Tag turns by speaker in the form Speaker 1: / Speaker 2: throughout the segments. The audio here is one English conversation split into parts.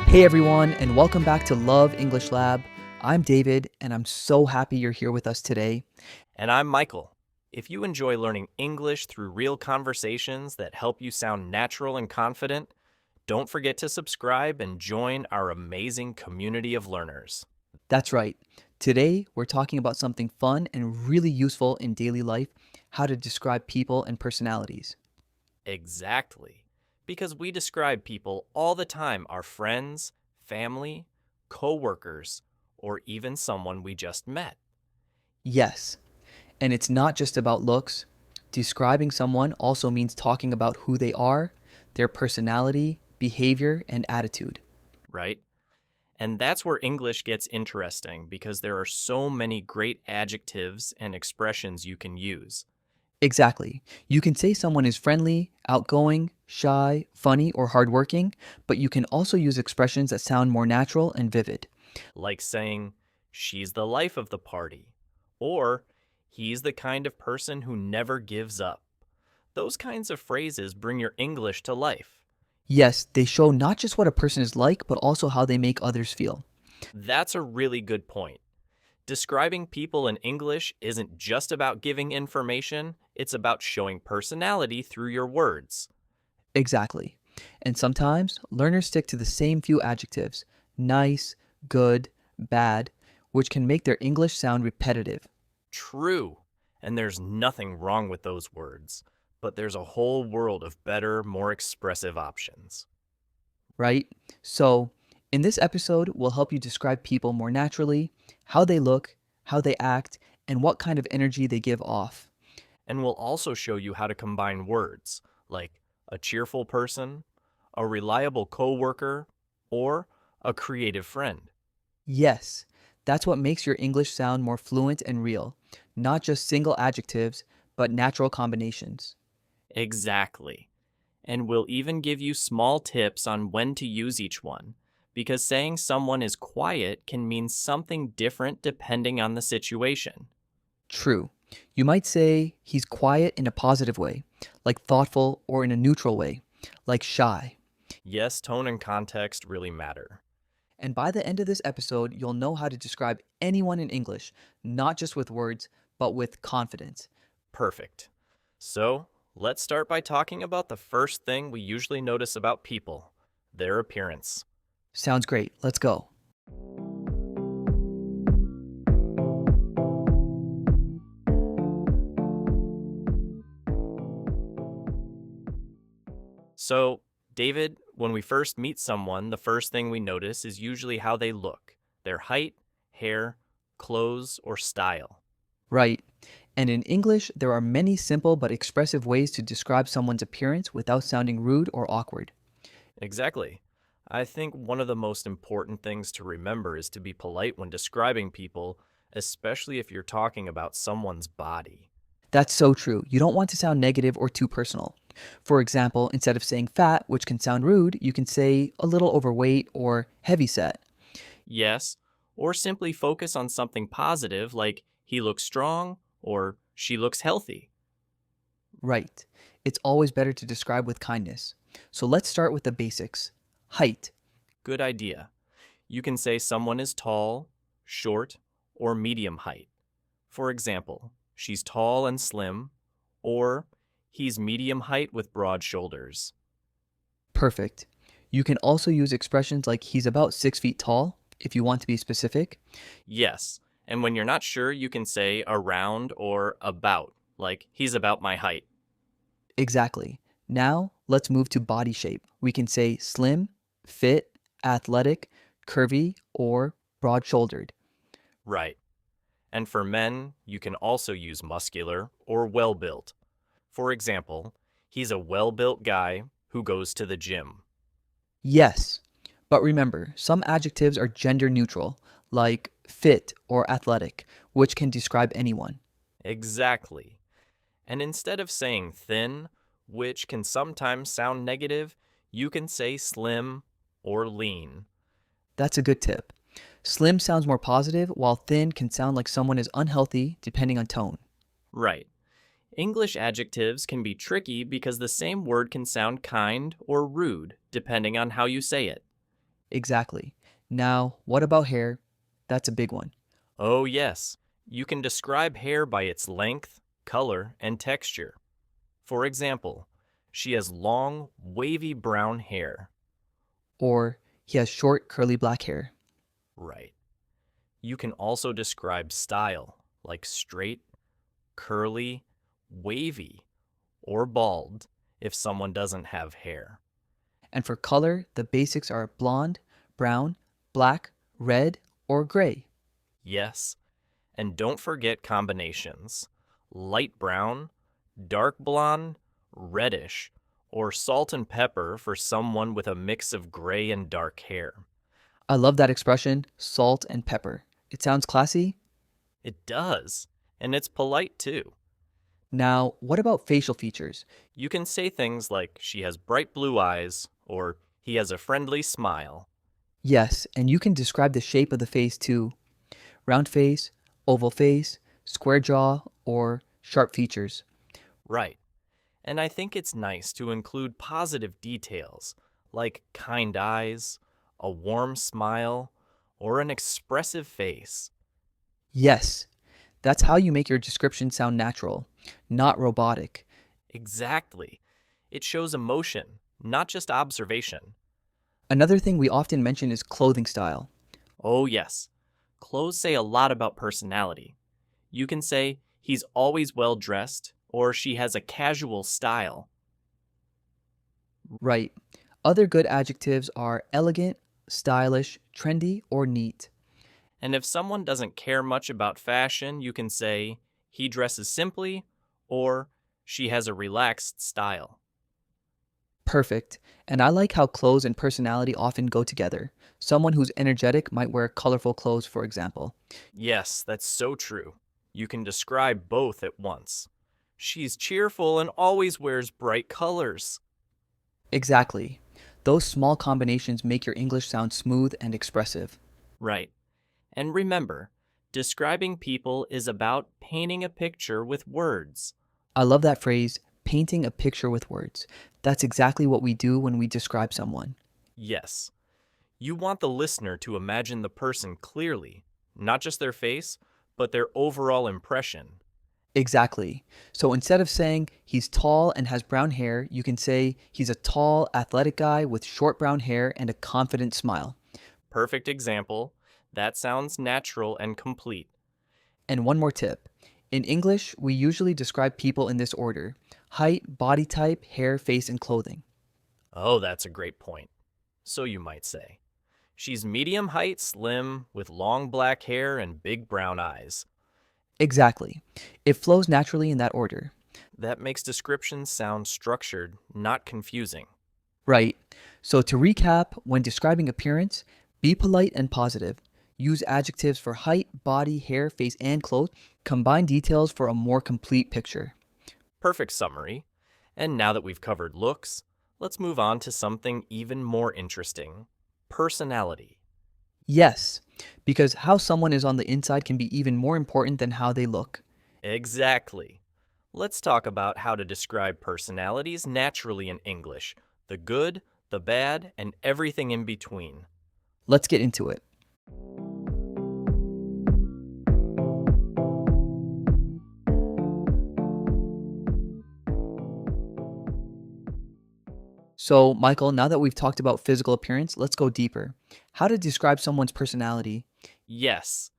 Speaker 1: Hey everyone, and welcome back to Love English Lab. I'm David, and I'm so happy you're here with us today.
Speaker 2: And I'm Michael. If you enjoy learning English through real conversations that help you sound natural and confident, don't forget to subscribe and join our amazing community of learners.
Speaker 1: That's right. Today, we're talking about something fun and really useful in daily life, how to describe people and personalities.
Speaker 2: Exactly. Because we describe people all the time, our friends, family, coworkers, or even someone we just met.
Speaker 1: Yes, and it's not just about looks. Describing someone also means talking about who they are, their personality, behavior, and attitude.
Speaker 2: Right? And that's where English gets interesting because there are so many great adjectives and expressions you can use.
Speaker 1: Exactly. You can say someone is friendly, outgoing, shy, funny, or hardworking, but you can also use expressions that sound more natural and vivid.
Speaker 2: Like saying, she's the life of the party, or he's the kind of person who never gives up. Those kinds of phrases bring your English to life.
Speaker 1: Yes, they show not just what a person is like, but also how they make others feel.
Speaker 2: That's a really good point. Describing people in English isn't just about giving information, it's about showing personality through your words.
Speaker 1: Exactly. And sometimes learners stick to the same few adjectives nice, good, bad, which can make their English sound repetitive,
Speaker 2: True. And there's nothing wrong with those words, but there's a whole world of better, more expressive options.
Speaker 1: right? So, in this episode, we'll help you describe people more naturally, how they look, how they act, and what kind of energy they give off.
Speaker 2: And we'll also show you how to combine words like a cheerful person, a reliable coworker, or a creative friend.
Speaker 1: Yes, that's what makes your English sound more fluent and real, not just single adjectives, but natural combinations.
Speaker 2: Exactly. And we'll even give you small tips on when to use each one, because saying someone is quiet can mean something different depending on the situation.
Speaker 1: True. You might say he's quiet in a positive way, like thoughtful, or in a neutral way, like shy.
Speaker 2: Yes, tone and context really matter.
Speaker 1: And by the end of this episode, you'll know how to describe anyone in English, not just with words, but with confidence.
Speaker 2: Perfect. So, let's start by talking about the first thing we usually notice about people their appearance.
Speaker 1: Sounds great. Let's go.
Speaker 2: So, David, when we first meet someone, the first thing we notice is usually how they look their height, hair, clothes, or style.
Speaker 1: Right. And in English, there are many simple but expressive ways to describe someone's appearance without sounding rude or awkward.
Speaker 2: Exactly. I think one of the most important things to remember is to be polite when describing people, especially if you're talking about someone's body.
Speaker 1: That's so true. You don't want to sound negative or too personal. For example, instead of saying fat, which can sound rude, you can say a little overweight or heavy set.
Speaker 2: Yes, or simply focus on something positive like he looks strong or she looks healthy.
Speaker 1: Right. It's always better to describe with kindness. So let's start with the basics. Height.
Speaker 2: Good idea. You can say someone is tall, short, or medium height. For example, she's tall and slim, or he's medium height with broad shoulders.
Speaker 1: Perfect. You can also use expressions like he's about 6 feet tall if you want to be specific.
Speaker 2: Yes, and when you're not sure, you can say around or about, like he's about my height.
Speaker 1: Exactly. Now let's move to body shape. We can say slim, fit, athletic, curvy, or broad shouldered.
Speaker 2: Right. And for men, you can also use muscular or well built. For example, he's a well built guy who goes to the gym.
Speaker 1: Yes. But remember, some adjectives are gender neutral, like fit or athletic, which can describe anyone.
Speaker 2: Exactly. And instead of saying thin, which can sometimes sound negative, you can say slim or lean.
Speaker 1: That's a good tip. Slim sounds more positive, while thin can sound like someone is unhealthy depending on tone.
Speaker 2: Right. English adjectives can be tricky because the same word can sound kind or rude depending on how you say it.
Speaker 1: Exactly. Now, what about hair? That's a big one.
Speaker 2: Oh, yes. You can describe hair by its length, color, and texture. For example, she has long, wavy brown hair.
Speaker 1: Or he has short, curly black hair.
Speaker 2: Right. You can also describe style, like straight, curly, wavy, or bald if someone doesn't have hair.
Speaker 1: And for color, the basics are blonde, brown, black, red, or gray.
Speaker 2: Yes, and don't forget combinations. Light brown, dark blonde, reddish, or salt and pepper for someone with a mix of gray and dark hair.
Speaker 1: I love that expression, salt and pepper. It sounds classy.
Speaker 2: It does, and it's polite too.
Speaker 1: Now, what about facial features?
Speaker 2: You can say things like, she has bright blue eyes, or he has a friendly smile.
Speaker 1: Yes, and you can describe the shape of the face too. Round face, oval face, square jaw, or sharp features.
Speaker 2: Right. And I think it's nice to include positive details, like kind eyes, a warm smile, or an expressive face.
Speaker 1: Yes, that's how you make your description sound natural, not robotic.
Speaker 2: Exactly. It shows emotion, not just observation.
Speaker 1: Another thing we often mention is clothing style.
Speaker 2: Oh, yes. Clothes say a lot about personality. You can say, he's always well dressed, or she has a casual style.
Speaker 1: Right. Other good adjectives are elegant, stylish, trendy, or neat.
Speaker 2: And if someone doesn't care much about fashion, you can say, he dresses simply, or she has a relaxed style.
Speaker 1: Perfect. And I like how clothes and personality often go together. Someone who's energetic might wear colorful clothes, for example.
Speaker 2: Yes, that's so true. You can describe both at once. She's cheerful and always wears bright colors.
Speaker 1: Exactly. Those small combinations make your English sound smooth and expressive.
Speaker 2: Right. And remember, describing people is about painting a picture with words.
Speaker 1: I love that phrase, painting a picture with words. That's exactly what we do when we describe someone.
Speaker 2: Yes. You want the listener to imagine the person clearly, not just their face, but their overall impression.
Speaker 1: Exactly. So instead of saying he's tall and has brown hair, you can say he's a tall, athletic guy with short brown hair and a confident smile.
Speaker 2: Perfect example. That sounds natural and complete.
Speaker 1: And one more tip. In English, we usually describe people in this order: height, body type, hair, face, and clothing.
Speaker 2: Oh, that's a great point. So you might say. She's medium height, slim, with long black hair and big brown eyes.
Speaker 1: Exactly. It flows naturally in that order.
Speaker 2: That makes descriptions sound structured, not confusing.
Speaker 1: Right. So to recap, when describing appearance, be polite and positive. Use adjectives for height, body, hair, face, and clothes. Combine details for a more complete picture.
Speaker 2: Perfect summary. And now that we've covered looks, let's move on to something even more interesting: personality.
Speaker 1: Yes, because how someone is on the inside can be even more important than how they look.
Speaker 2: Exactly. Let's talk about how to describe personalities naturally in English: the good, the bad, and everything in between.
Speaker 1: Let's get into it. So, Michael, now that we've talked about physical appearance, let's go deeper. How to describe someone's personality?
Speaker 2: Yes,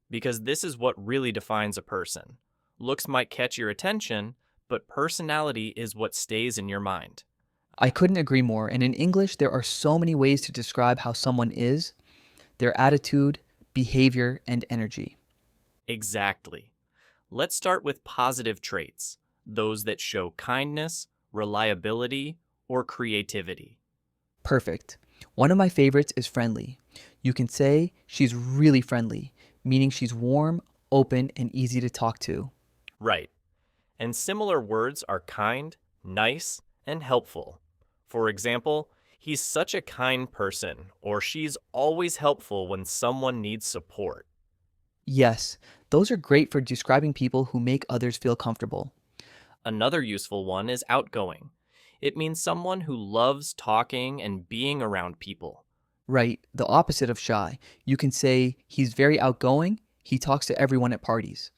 Speaker 2: because this is what really defines a person. Looks might catch your attention, but personality is what stays in your mind.
Speaker 1: I couldn't agree more. And in English, there are so many ways to describe how someone is, their attitude, behavior, and energy.
Speaker 2: Exactly. Let's start with positive traits, those that show kindness, reliability, or creativity.
Speaker 1: Perfect. One of my favorites is friendly. You can say she's really friendly, meaning she's warm, open, and easy to talk to.
Speaker 2: Right. And similar words are kind, nice, and helpful. For example, he's such a kind person, or she's always helpful when someone needs support.
Speaker 1: Yes, those are great for describing people who make others feel comfortable.
Speaker 2: Another useful one is outgoing. It means someone who loves talking and being around people.
Speaker 1: Right, the opposite of shy. You can say he's very outgoing, he talks to everyone at parties.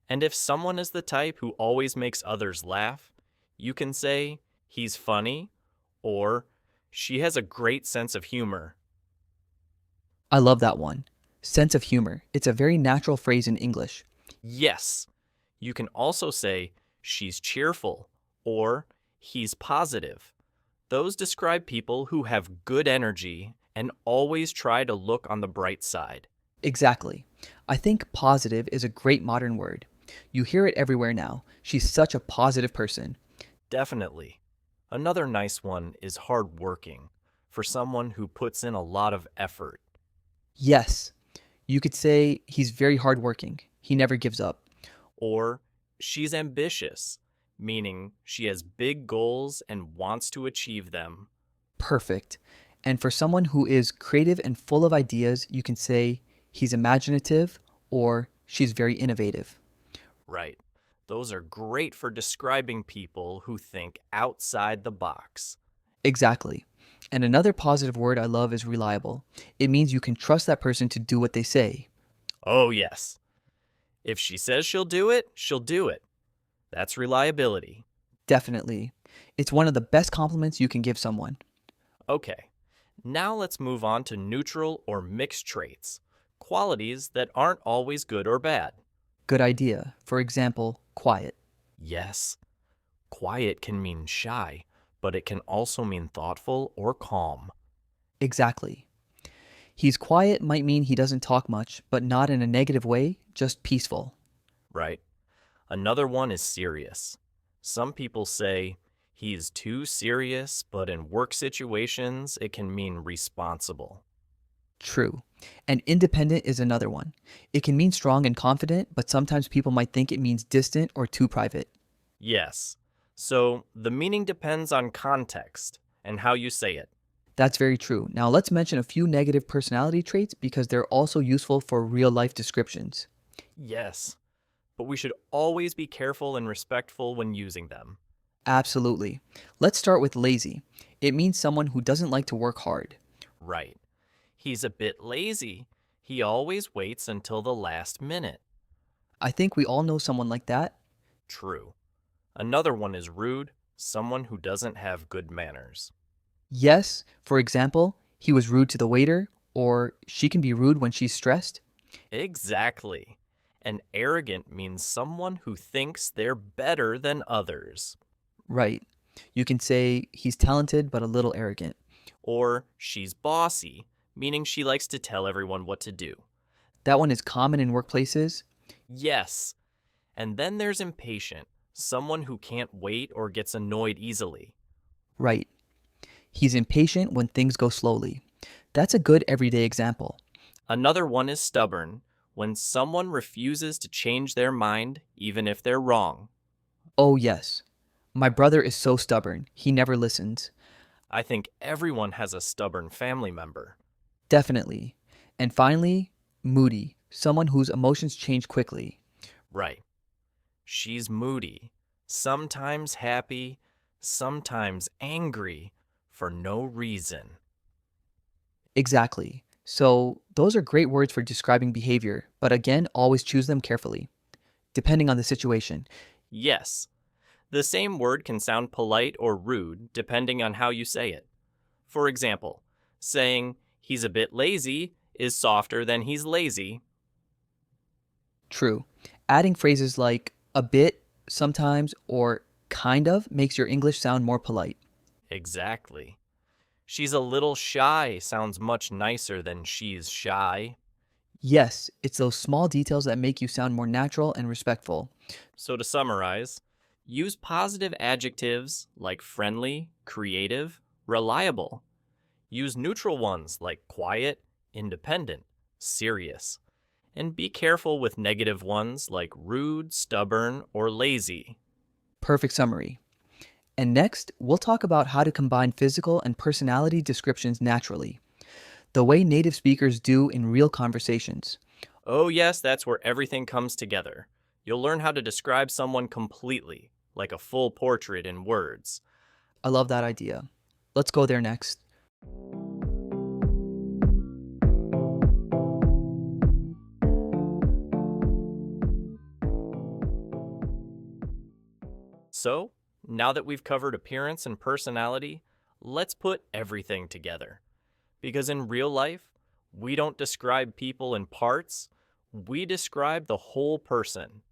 Speaker 2: And if someone is the type who always makes others laugh, you can say he's funny or she has a great sense of humor.
Speaker 1: I love that one. Sense of humor. It's a very natural phrase in English.
Speaker 2: Yes, you can also say she's cheerful or he's positive. Those describe people who have good energy and always try to look on the bright side.
Speaker 1: Exactly. I think positive is a great modern word. You hear it everywhere now. She's such a positive person.
Speaker 2: Definitely. Another nice one is hardworking, for someone who puts in a lot of effort.
Speaker 1: Yes, you could say he's very hardworking. He never gives up.
Speaker 2: Or she's ambitious, meaning she has big goals and wants to achieve them.
Speaker 1: Perfect. And for someone who is creative and full of ideas, you can say he's imaginative or she's very innovative.
Speaker 2: Right. Those are great for describing people who think outside the box.
Speaker 1: Exactly. And another positive word I love is reliable. It means you can trust that person to do what they say.
Speaker 2: Oh, yes. If she says she'll do it, she'll do it. That's reliability.
Speaker 1: Definitely. It's one of the best compliments you can give someone.
Speaker 2: Okay, now let's move on to neutral or mixed traits, qualities that aren't always good or bad.
Speaker 1: Good idea. For example, quiet.
Speaker 2: Yes, quiet can mean shy, but it can also mean thoughtful or calm.
Speaker 1: Exactly. He's quiet might mean he doesn't talk much, but not in a negative way, just peaceful.
Speaker 2: Right? Another one is serious. Some people say he's too serious, but in work situations, it can mean responsible.
Speaker 1: True. And independent is another one. It can mean strong and confident, but sometimes people might think it means distant or too private.
Speaker 2: Yes. So the meaning depends on context and how you say it.
Speaker 1: That's very true. Now let's mention a few negative personality traits because they're also useful for real life descriptions.
Speaker 2: Yes, but we should always be careful and respectful when using them.
Speaker 1: Absolutely. Let's start with lazy. It means someone who doesn't like to work hard.
Speaker 2: Right. He's a bit lazy. He always waits until the last minute.
Speaker 1: I think we all know someone like that.
Speaker 2: True. Another one is rude, someone who doesn't have good manners.
Speaker 1: Yes, for example, he was rude to the waiter, or she can be rude when she's stressed.
Speaker 2: Exactly. And arrogant means someone who thinks they're better than others.
Speaker 1: Right. You can say he's talented but a little arrogant.
Speaker 2: Or she's bossy, meaning she likes to tell everyone what to do.
Speaker 1: That one is common in workplaces.
Speaker 2: Yes. And then there's impatient, someone who can't wait or gets annoyed easily.
Speaker 1: Right. He's impatient when things go slowly. That's a good everyday example.
Speaker 2: Another one is stubborn, when someone refuses to change their mind even if they're wrong.
Speaker 1: Oh, yes. My brother is so stubborn. He never listens.
Speaker 2: I think everyone has a stubborn family member.
Speaker 1: Definitely. And finally, moody. Someone whose emotions change quickly.
Speaker 2: Right. She's moody, sometimes happy, sometimes angry, for no reason.
Speaker 1: Exactly. So, those are great words for describing behavior, but again, always choose them carefully, depending on the situation.
Speaker 2: Yes, the same word can sound polite or rude depending on how you say it. For example, saying he's a bit lazy is softer than he's lazy.
Speaker 1: True. Adding phrases like a bit, sometimes, or kind of makes your English sound more polite.
Speaker 2: Exactly. She's a little shy sounds much nicer than she's shy.
Speaker 1: Yes, it's those small details that make you sound more natural and respectful.
Speaker 2: So to summarize, use positive adjectives like friendly, creative, reliable. Use neutral ones like quiet, independent, serious. And be careful with negative ones like rude, stubborn, or lazy.
Speaker 1: Perfect summary. And next, we'll talk about how to combine physical and personality descriptions naturally, the way native speakers do in real conversations.
Speaker 2: Oh, yes, that's where everything comes together. You'll learn how to describe someone completely, like a full portrait in words.
Speaker 1: I love that idea. Let's go there next.
Speaker 2: So, now that we've covered appearance and personality, let's put everything together. Because in real life, we don't describe people in parts, we describe the whole person.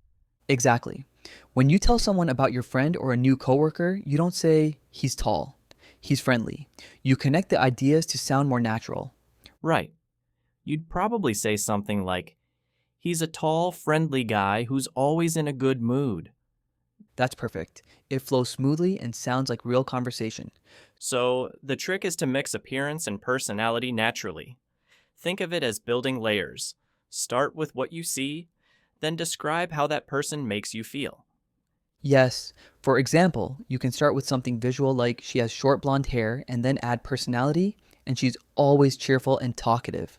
Speaker 1: Exactly. When you tell someone about your friend or a new coworker, you don't say, he's tall, he's friendly. You connect the ideas to sound more natural.
Speaker 2: Right. You'd probably say something like, he's a tall, friendly guy who's always in a good mood.
Speaker 1: That's perfect. It flows smoothly and sounds like real conversation.
Speaker 2: So, the trick is to mix appearance and personality naturally. Think of it as building layers. Start with what you see, then describe how that person makes you feel.
Speaker 1: Yes, for example, you can start with something visual like she has short blonde hair and then add personality, and she's always cheerful and talkative.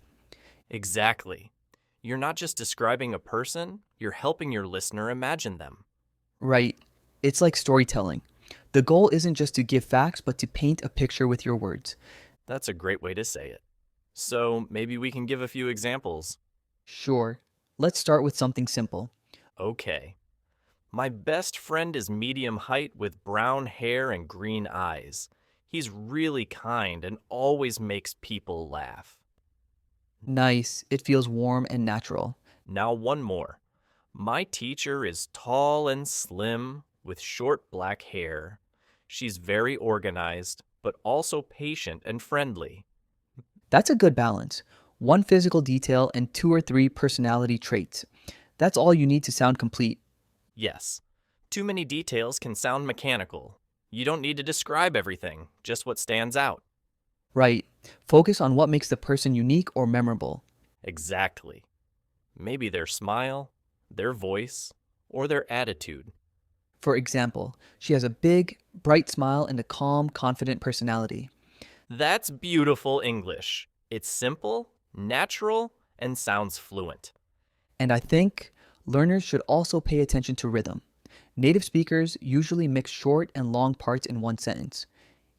Speaker 2: Exactly. You're not just describing a person, you're helping your listener imagine them.
Speaker 1: Right. It's like storytelling. The goal isn't just to give facts, but to paint a picture with your words.
Speaker 2: That's a great way to say it. So, maybe we can give a few examples.
Speaker 1: Sure. Let's start with something simple.
Speaker 2: Okay. My best friend is medium height with brown hair and green eyes. He's really kind and always makes people laugh.
Speaker 1: Nice. It feels warm and natural.
Speaker 2: Now, one more. My teacher is tall and slim with short black hair. She's very organized, but also patient and friendly.
Speaker 1: That's a good balance. One physical detail and two or three personality traits. That's all you need to sound complete.
Speaker 2: Yes, too many details can sound mechanical. You don't need to describe everything, just what stands out.
Speaker 1: Right. Focus on what makes the person unique or memorable.
Speaker 2: Exactly. Maybe their smile, their voice, or their attitude.
Speaker 1: For example, she has a big, bright smile and a calm, confident personality.
Speaker 2: That's beautiful English. It's simple, natural, and sounds fluent.
Speaker 1: And I think learners should also pay attention to rhythm. Native speakers usually mix short and long parts in one sentence.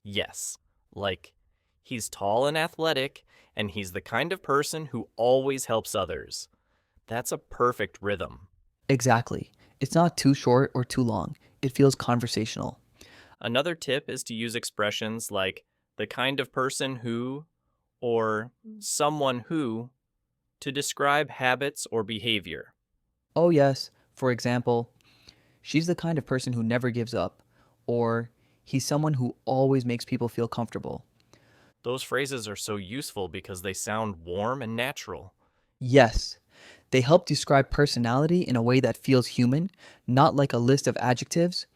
Speaker 2: Yes, like, he's tall and athletic, and he's the kind of person who always helps others. That's a perfect rhythm.
Speaker 1: Exactly. It's not too short or too long. It feels conversational.
Speaker 2: Another tip is to use expressions like the kind of person who or someone who to describe habits or behavior.
Speaker 1: Oh, yes. For example, she's the kind of person who never gives up. Or he's someone who always makes people feel comfortable.
Speaker 2: Those phrases are so useful because they sound warm and natural.
Speaker 1: Yes. They help describe personality in a way that feels human, not like a list of adjectives.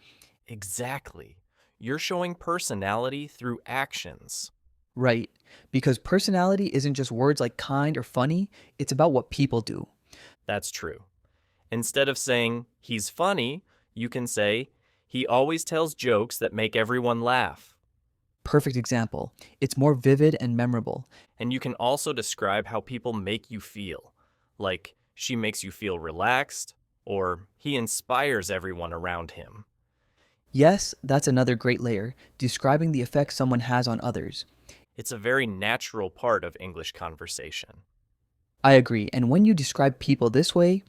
Speaker 2: Exactly. You're showing personality through actions.
Speaker 1: Right. Because personality isn't just words like kind or funny, it's about what people do.
Speaker 2: That's true. Instead of saying, he's funny, you can say, he always tells jokes that make everyone laugh.
Speaker 1: Perfect example. It's more vivid and memorable.
Speaker 2: And you can also describe how people make you feel. Like, she makes you feel relaxed, or he inspires everyone around him.
Speaker 1: Yes, that's another great layer, describing the effect someone has on others.
Speaker 2: It's a very natural part of English conversation.
Speaker 1: I agree. And when you describe people this way,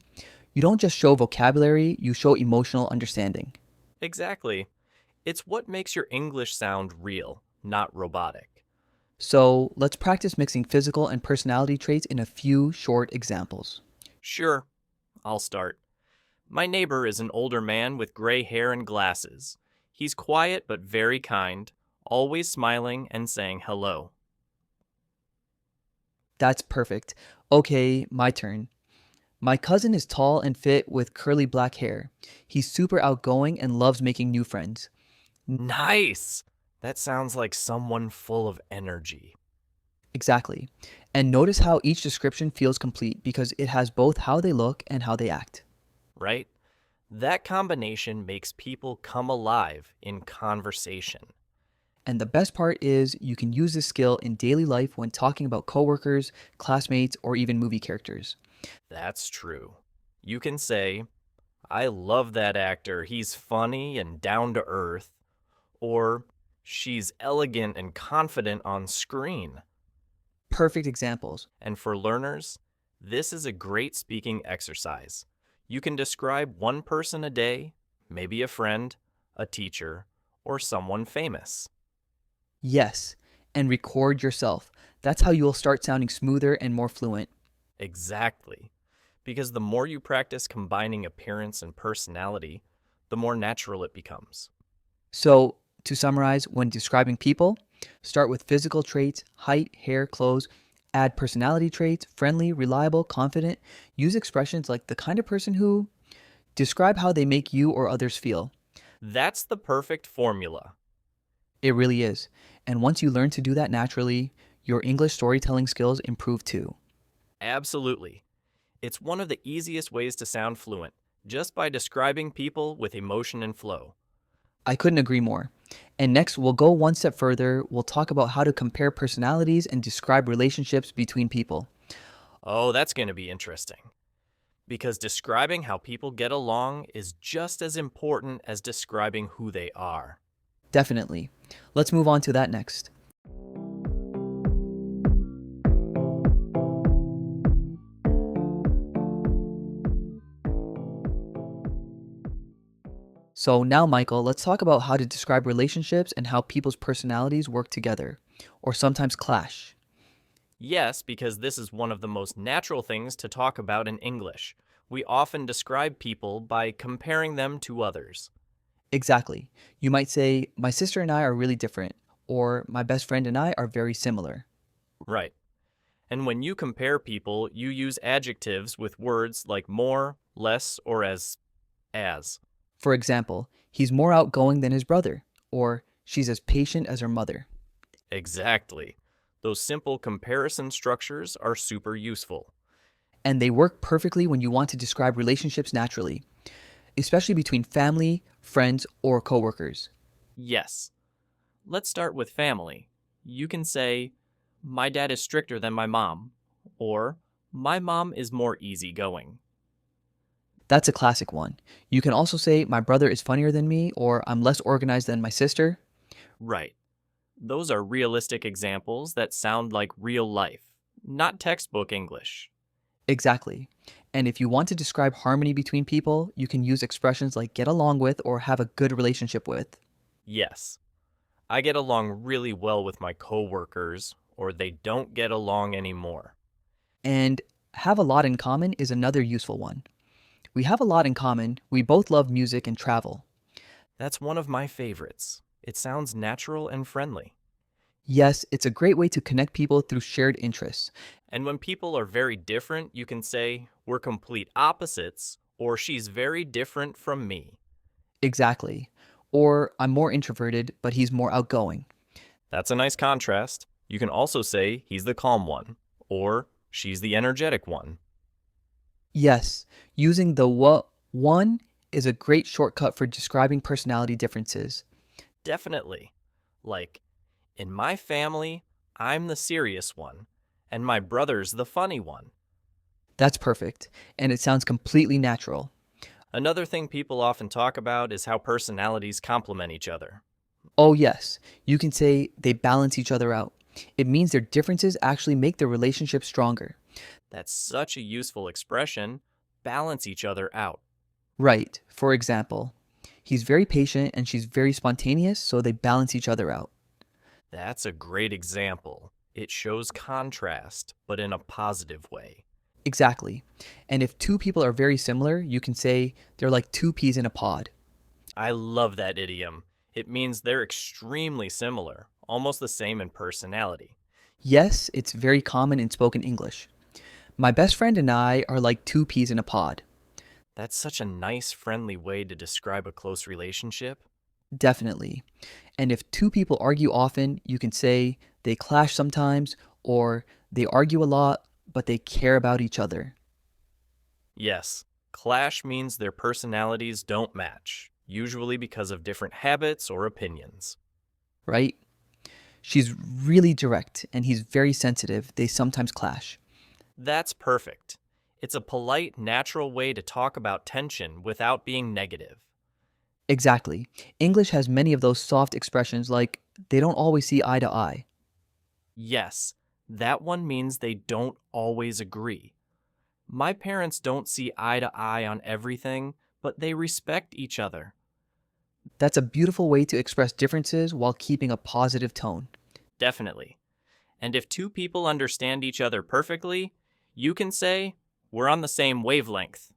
Speaker 1: you don't just show vocabulary, you show emotional understanding.
Speaker 2: Exactly. It's what makes your English sound real, not robotic.
Speaker 1: So let's practice mixing physical and personality traits in a few short examples.
Speaker 2: Sure, I'll start. My neighbor is an older man with gray hair and glasses. He's quiet but very kind, always smiling and saying hello.
Speaker 1: That's perfect. Okay, my turn. My cousin is tall and fit with curly black hair. He's super outgoing and loves making new friends.
Speaker 2: Nice! That sounds like someone full of energy,
Speaker 1: Exactly. And notice how each description feels complete because it has both how they look and how they act.
Speaker 2: right? That combination makes people come alive in conversation.
Speaker 1: And the best part is you can use this skill in daily life when talking about coworkers, classmates, or even movie characters.
Speaker 2: That's true. You can say, I love that actor. He's funny and down to earth. Or, she's elegant and confident on screen.
Speaker 1: Perfect examples.
Speaker 2: And for learners, this is a great speaking exercise. You can describe one person a day, maybe a friend, a teacher, or someone famous.
Speaker 1: Yes, and record yourself. That's how you'll start sounding smoother and more fluent.
Speaker 2: Exactly. Because the more you practice combining appearance and personality, the more natural it becomes.
Speaker 1: So, to summarize, when describing people, start with physical traits, height, hair, clothes, add personality traits, friendly, reliable, confident. Use expressions like the kind of person who, describe how they make you or others feel.
Speaker 2: That's the perfect formula.
Speaker 1: It really is. And once you learn to do that naturally, your English storytelling skills improve too.
Speaker 2: Absolutely. It's one of the easiest ways to sound fluent, just by describing people with emotion and flow.
Speaker 1: I couldn't agree more. And next, we'll go one step further. We'll talk about how to compare personalities and describe relationships between people.
Speaker 2: Oh, that's going to be interesting. Because describing how people get along is just as important as describing who they are.
Speaker 1: Definitely. Let's move on to that next. So, now, Michael, let's talk about how to describe relationships and how people's personalities work together, or sometimes clash.
Speaker 2: Yes, because this is one of the most natural things to talk about in English. We often describe people by comparing them to others.
Speaker 1: Exactly. You might say, my sister and I are really different, or my best friend and I are very similar.
Speaker 2: Right. And when you compare people, you use adjectives with words like more, less, or as.
Speaker 1: For example, he's more outgoing than his brother, or she's as patient as her mother.
Speaker 2: Exactly. Those simple comparison structures are super useful.
Speaker 1: And they work perfectly when you want to describe relationships naturally, especially between family, friends, or coworkers.
Speaker 2: Yes. Let's start with family. You can say, my dad is stricter than my mom, or my mom is more easygoing.
Speaker 1: That's a classic one. You can also say, my brother is funnier than me, or I'm less organized than my sister.
Speaker 2: Right. Those are realistic examples that sound like real life, not textbook English.
Speaker 1: Exactly. And if you want to describe harmony between people, you can use expressions like get along with or have a good relationship with.
Speaker 2: Yes, I get along really well with my coworkers, or they don't get along anymore.
Speaker 1: And have a lot in common is another useful one. We have a lot in common. We both love music and travel.
Speaker 2: That's one of my favorites. It sounds natural and friendly.
Speaker 1: Yes, it's a great way to connect people through shared interests.
Speaker 2: And when people are very different, you can say, we're complete opposites, or she's very different from me.
Speaker 1: Exactly. Or I'm more introverted, but he's more outgoing.
Speaker 2: That's a nice contrast. You can also say, he's the calm one, or she's the energetic one.
Speaker 1: Yes, using the one is a great shortcut for describing personality differences.
Speaker 2: Definitely. Like, in my family, I'm the serious one, and my brother's the funny one.
Speaker 1: That's perfect, and it sounds completely natural.
Speaker 2: Another thing people often talk about is how personalities complement each other.
Speaker 1: Oh, yes, you can say they balance each other out. It means their differences actually make their relationship stronger.
Speaker 2: That's such a useful expression. Balance each other out.
Speaker 1: Right, for example, he's very patient and she's very spontaneous, so they balance each other out.
Speaker 2: That's a great example. It shows contrast, but in a positive way.
Speaker 1: Exactly. And if two people are very similar, you can say they're like two peas in a pod.
Speaker 2: I love that idiom. It means they're extremely similar, almost the same in personality.
Speaker 1: Yes, it's very common in spoken English. My best friend and I are like two peas in a pod.
Speaker 2: That's such a nice, friendly way to describe a close relationship.
Speaker 1: Definitely. And if two people argue often, you can say they clash sometimes or they argue a lot, but they care about each other,
Speaker 2: Yes, clash means their personalities don't match, usually because of different habits or opinions.
Speaker 1: right? She's really direct and he's very sensitive. They sometimes clash.
Speaker 2: That's perfect. It's a polite, natural way to talk about tension without being negative.
Speaker 1: Exactly. English has many of those soft expressions like they don't always see eye to eye.
Speaker 2: Yes, that one means they don't always agree. My parents don't see eye to eye on everything, but they respect each other.
Speaker 1: That's a beautiful way to express differences while keeping a positive tone.
Speaker 2: Definitely. And if two people understand each other perfectly, you can say, we're on the same wavelength,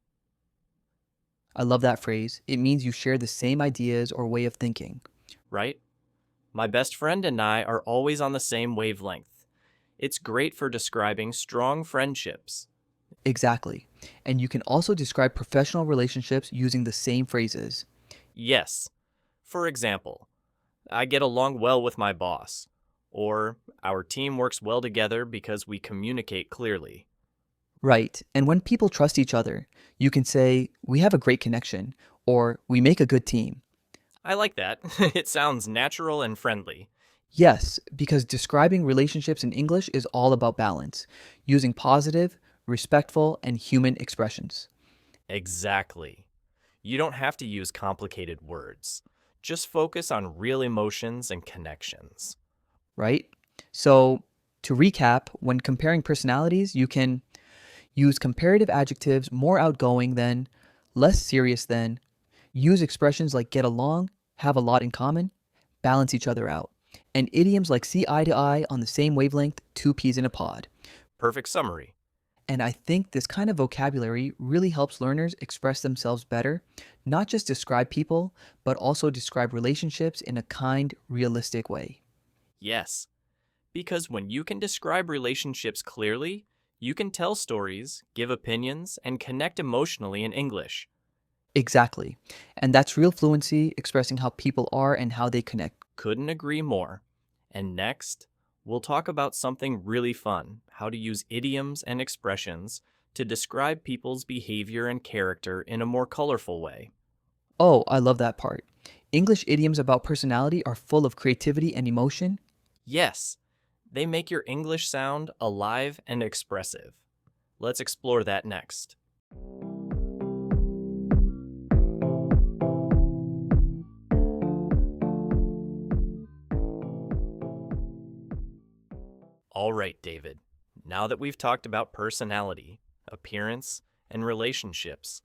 Speaker 1: I love that phrase. It means you share the same ideas or way of thinking.
Speaker 2: right? My best friend and I are always on the same wavelength. It's great for describing strong friendships.
Speaker 1: Exactly. And you can also describe professional relationships using the same phrases.
Speaker 2: Yes. For example, I get along well with my boss, or our team works well together because we communicate clearly.
Speaker 1: Right. And when people trust each other, you can say, we have a great connection, or we make a good team.
Speaker 2: I like that. It sounds natural and friendly.
Speaker 1: Yes, because describing relationships in English is all about balance, using positive, respectful, and human expressions.
Speaker 2: Exactly. You don't have to use complicated words. Just focus on real emotions and connections.
Speaker 1: Right? So, to recap, when comparing personalities, you can use comparative adjectives more outgoing than, less serious than, use expressions like get along, have a lot in common, balance each other out, and idioms like see eye to eye on the same wavelength, two peas in a pod.
Speaker 2: Perfect summary.
Speaker 1: And I think this kind of vocabulary really helps learners express themselves better, not just describe people, but also describe relationships in a kind, realistic way.
Speaker 2: Yes, because when you can describe relationships clearly, you can tell stories, give opinions, and connect emotionally in English.
Speaker 1: Exactly. And that's real fluency, expressing how people are and how they connect.
Speaker 2: Couldn't agree more. And next, we'll talk about something really fun, how to use idioms and expressions to describe people's behavior and character in a more colorful way.
Speaker 1: Oh, I love that part. English idioms about personality are full of creativity and emotion.
Speaker 2: Yes, they make your English sound alive and expressive. Let's explore that next. All right, David. Now that we've talked about personality, appearance, and relationships,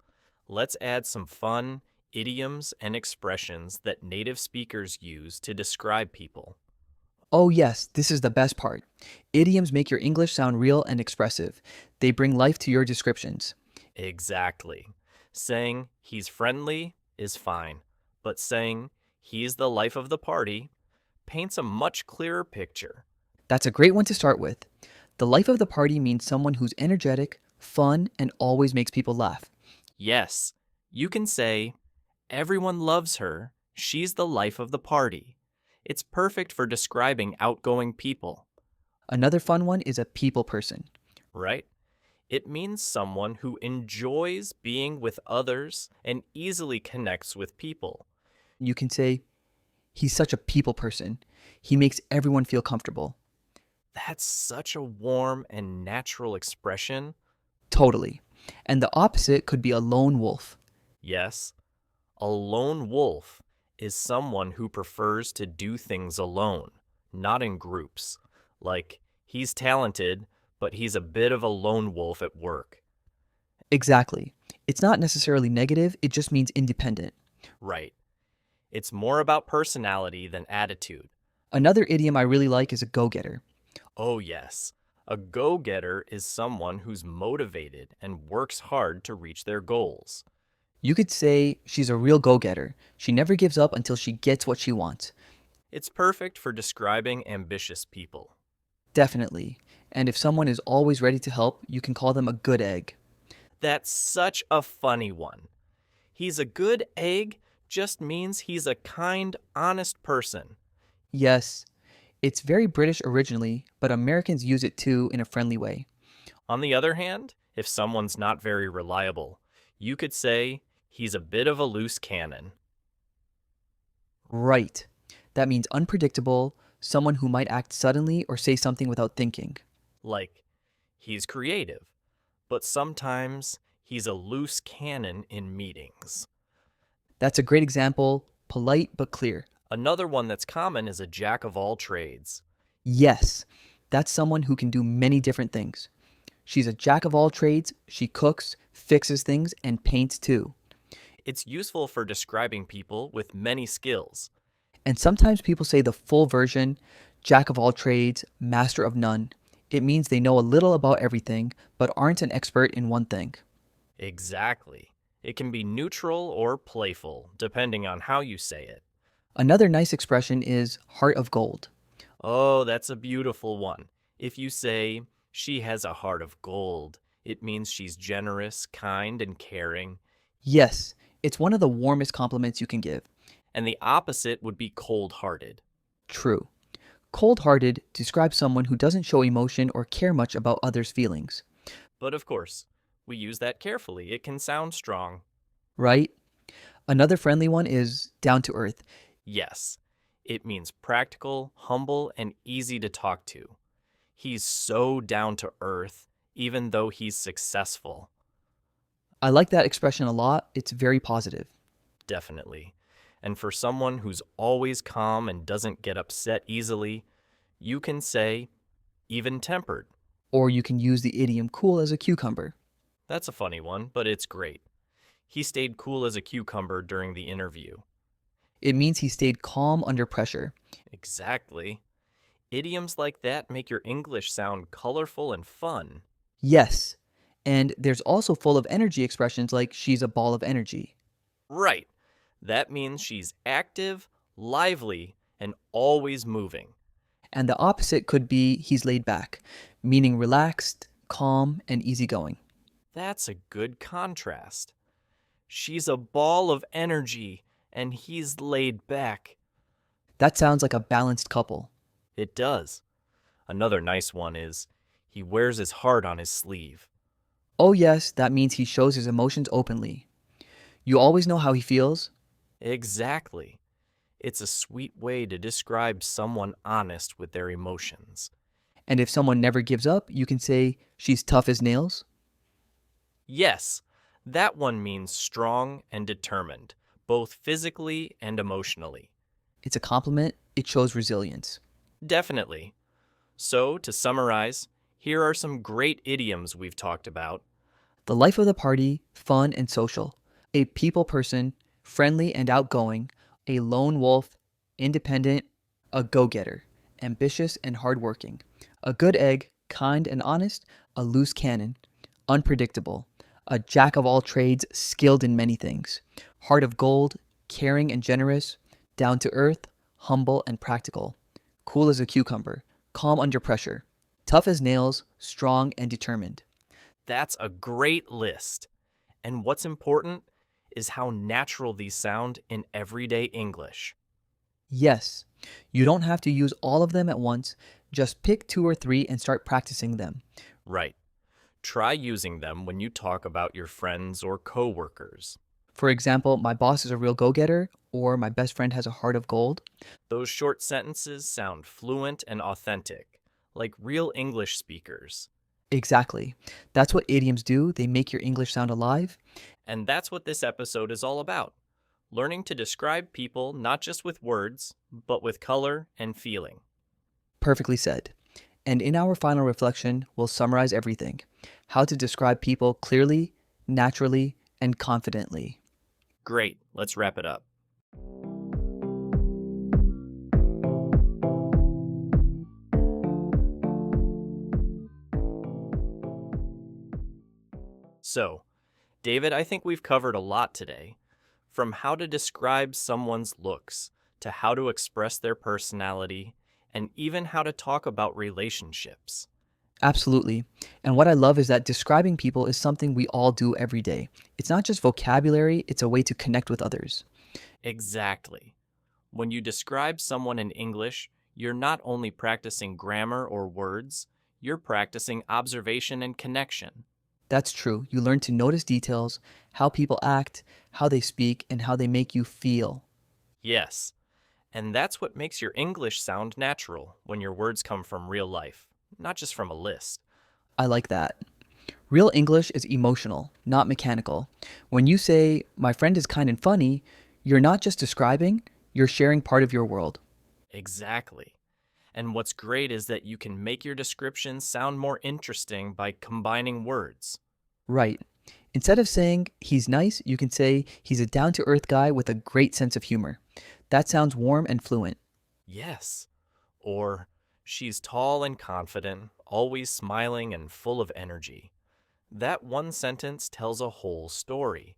Speaker 2: let's add some fun idioms and expressions that native speakers use to describe people.
Speaker 1: Oh, yes, this is the best part. Idioms make your English sound real and expressive. They bring life to your descriptions.
Speaker 2: Exactly. Saying he's friendly is fine, but saying he's the life of the party paints a much clearer picture.
Speaker 1: That's a great one to start with. The life of the party means someone who's energetic, fun, and always makes people laugh.
Speaker 2: Yes, you can say, everyone loves her, she's the life of the party. It's perfect for describing outgoing people,
Speaker 1: Another fun one is a people person.
Speaker 2: right? It means someone who enjoys being with others and easily connects with people.
Speaker 1: You can say, he's such a people person. He makes everyone feel comfortable.
Speaker 2: That's such a warm and natural expression.
Speaker 1: Totally. And the opposite could be a lone wolf.
Speaker 2: Yes, a lone wolf is someone who prefers to do things alone, not in groups. Like, he's talented, but he's a bit of a lone wolf at work.
Speaker 1: Exactly. It's not necessarily negative, it just means independent.
Speaker 2: Right. It's more about personality than attitude.
Speaker 1: Another idiom I really like is a go getter.
Speaker 2: Oh, yes. A go getter is someone who's motivated and works hard to reach their goals.
Speaker 1: You could say she's a real go getter. She never gives up until she gets what she wants.
Speaker 2: It's perfect for describing ambitious people.
Speaker 1: Definitely. And if someone is always ready to help, you can call them a good egg.
Speaker 2: That's such a funny one. He's a good egg just means he's a kind, honest person.
Speaker 1: Yes, it's very British originally, but Americans use it too in a friendly way.
Speaker 2: On the other hand, if someone's not very reliable, you could say he's a bit of a loose cannon.
Speaker 1: Right. That means unpredictable, someone who might act suddenly or say something without thinking.
Speaker 2: Like, he's creative, but sometimes he's a loose cannon in meetings.
Speaker 1: That's a great example, polite but clear.
Speaker 2: Another one that's common is a jack of all trades.
Speaker 1: Yes, that's someone who can do many different things. She's a jack of all trades, she cooks, fixes things, and paints too.
Speaker 2: It's useful for describing people with many skills.
Speaker 1: And sometimes people say the full version, jack of all trades, master of none. It means they know a little about everything, but aren't an expert in one thing.
Speaker 2: Exactly. It can be neutral or playful, depending on how you say it.
Speaker 1: Another nice expression is heart of gold.
Speaker 2: Oh, that's a beautiful one. If you say, she has a heart of gold, it means she's generous, kind, and caring.
Speaker 1: Yes, it's one of the warmest compliments you can give.
Speaker 2: And the opposite would be cold hearted.
Speaker 1: True. Cold hearted describes someone who doesn't show emotion or care much about others' feelings,
Speaker 2: But of course, we use that carefully. It can sound strong.
Speaker 1: right? Another friendly one is down to earth.
Speaker 2: Yes, it means practical, humble, and easy to talk to. He's so down to earth, even though he's successful.
Speaker 1: I like that expression a lot. It's very positive.
Speaker 2: Definitely. And for someone who's always calm and doesn't get upset easily, you can say, even tempered.
Speaker 1: Or you can use the idiom cool as a cucumber.
Speaker 2: That's a funny one, but it's great. He stayed cool as a cucumber during the interview.
Speaker 1: It means he stayed calm under pressure.
Speaker 2: Exactly. Idioms like that make your English sound colorful and fun.
Speaker 1: Yes. And there's also full of energy expressions like she's a ball of energy.
Speaker 2: Right. That means she's active, lively, and always moving.
Speaker 1: And the opposite could be he's laid back, meaning relaxed, calm, and easygoing.
Speaker 2: That's a good contrast. She's a ball of energy, and he's laid back.
Speaker 1: That sounds like a balanced couple.
Speaker 2: It does. Another nice one is, he wears his heart on his sleeve.
Speaker 1: Oh, yes, that means he shows his emotions openly. You always know how he feels.
Speaker 2: Exactly. It's a sweet way to describe someone honest with their emotions.
Speaker 1: And if someone never gives up, you can say she's tough as nails.
Speaker 2: Yes, that one means strong and determined, both physically and emotionally.
Speaker 1: It's a compliment, it shows resilience.
Speaker 2: Definitely. So, to summarize, here are some great idioms we've talked about.
Speaker 1: The life of the party, fun and social. A people person, friendly and outgoing. A lone wolf, independent, a go getter. Ambitious and hardworking. A good egg, kind and honest. A loose cannon, unpredictable. A jack of all trades, skilled in many things. Heart of gold, caring and generous. Down to earth, humble and practical. Cool as a cucumber, calm under pressure. Tough as nails, strong and determined.
Speaker 2: That's a great list. And what's important is how natural these sound in everyday English.
Speaker 1: Yes, you don't have to use all of them at once. Just pick two or three and start practicing them.
Speaker 2: Right. Try using them when you talk about your friends or coworkers.
Speaker 1: For example, my boss is a real go getter, or my best friend has a heart of gold.
Speaker 2: Those short sentences sound fluent and authentic, like real English speakers.
Speaker 1: Exactly. That's what idioms do. They make your English sound alive.
Speaker 2: And that's what this episode is all about. Learning to describe people not just with words, but with color and feeling.
Speaker 1: Perfectly said. And in our final reflection, we'll summarize everything: how to describe people clearly, naturally, and confidently.
Speaker 2: Great, let's wrap it up. So, David, I think we've covered a lot today. From how to describe someone's looks, to how to express their personality, and even how to talk about relationships.
Speaker 1: Absolutely. And what I love is that describing people is something we all do every day. It's not just vocabulary, it's a way to connect with others.
Speaker 2: Exactly. When you describe someone in English, you're not only practicing grammar or words, you're practicing observation and connection.
Speaker 1: That's true. You learn to notice details, how people act, how they speak, and how they make you feel.
Speaker 2: Yes. And that's what makes your English sound natural when your words come from real life, not just from a list.
Speaker 1: I like that. Real English is emotional, not mechanical. When you say, my friend is kind and funny, you're not just describing, you're sharing part of your world.
Speaker 2: Exactly. And what's great is that you can make your descriptions sound more interesting by combining words.
Speaker 1: Right. Instead of saying he's nice, you can say he's a down to earth guy with a great sense of humor. That sounds warm and fluent.
Speaker 2: Yes. Or, she's tall and confident, always smiling and full of energy. That one sentence tells a whole story.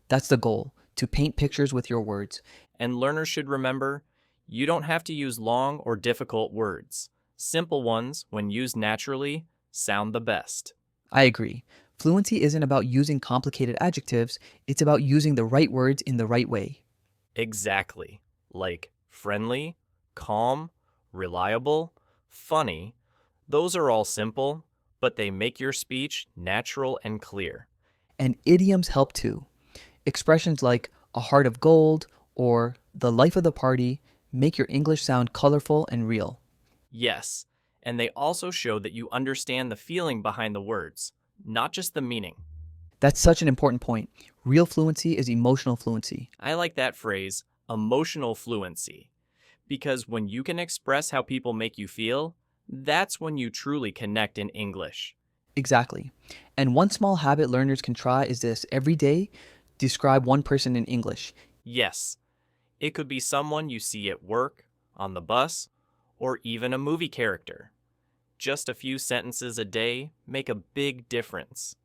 Speaker 1: That's the goal, to paint pictures with your words.
Speaker 2: And learners should remember, you don't have to use long or difficult words. Simple ones, when used naturally, sound the best.
Speaker 1: I agree. Fluency isn't about using complicated adjectives, it's about using the right words in the right way.
Speaker 2: Exactly. Like friendly, calm, reliable, funny. Those are all simple, but they make your speech natural and clear.
Speaker 1: And idioms help too. Expressions like a heart of gold or the life of the party make your English sound colorful and real.
Speaker 2: Yes, and they also show that you understand the feeling behind the words, not just the meaning.
Speaker 1: That's such an important point. Real fluency is emotional fluency.
Speaker 2: I like that phrase, emotional fluency, because when you can express how people make you feel, that's when you truly connect in English.
Speaker 1: Exactly. And one small habit learners can try is this: every day, describe one person in English.
Speaker 2: Yes, it could be someone you see at work, on the bus, or even a movie character. Just a few sentences a day make a big difference.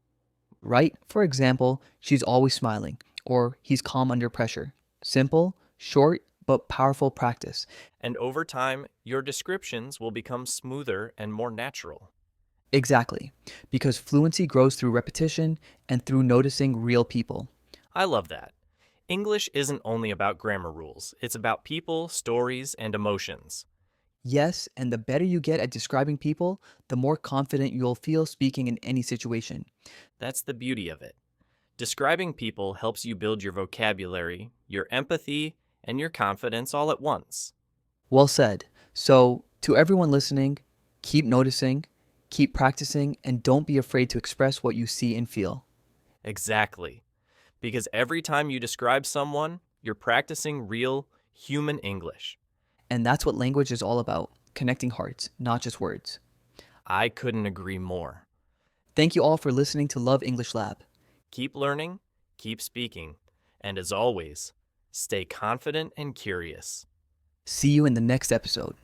Speaker 1: Right? For example, she's always smiling, or he's calm under pressure. Simple, short, but powerful practice.
Speaker 2: And over time, your descriptions will become smoother and more natural.
Speaker 1: Exactly. Because fluency grows through repetition and through noticing real people.
Speaker 2: I love that. English isn't only about grammar rules, it's about people, stories, and emotions.
Speaker 1: Yes, and the better you get at describing people, the more confident you'll feel speaking in any situation.
Speaker 2: That's the beauty of it. Describing people helps you build your vocabulary, your empathy, and your confidence all at once.
Speaker 1: Well said. So, to everyone listening, keep noticing, keep practicing, and don't be afraid to express what you see and feel.
Speaker 2: Exactly. Because every time you describe someone, you're practicing real, human English.
Speaker 1: And that's what language is all about: connecting hearts, not just words.
Speaker 2: I couldn't agree more.
Speaker 1: Thank you all for listening to Love English Lab.
Speaker 2: Keep learning, keep speaking, and as always, stay confident and curious.
Speaker 1: See you in the next episode.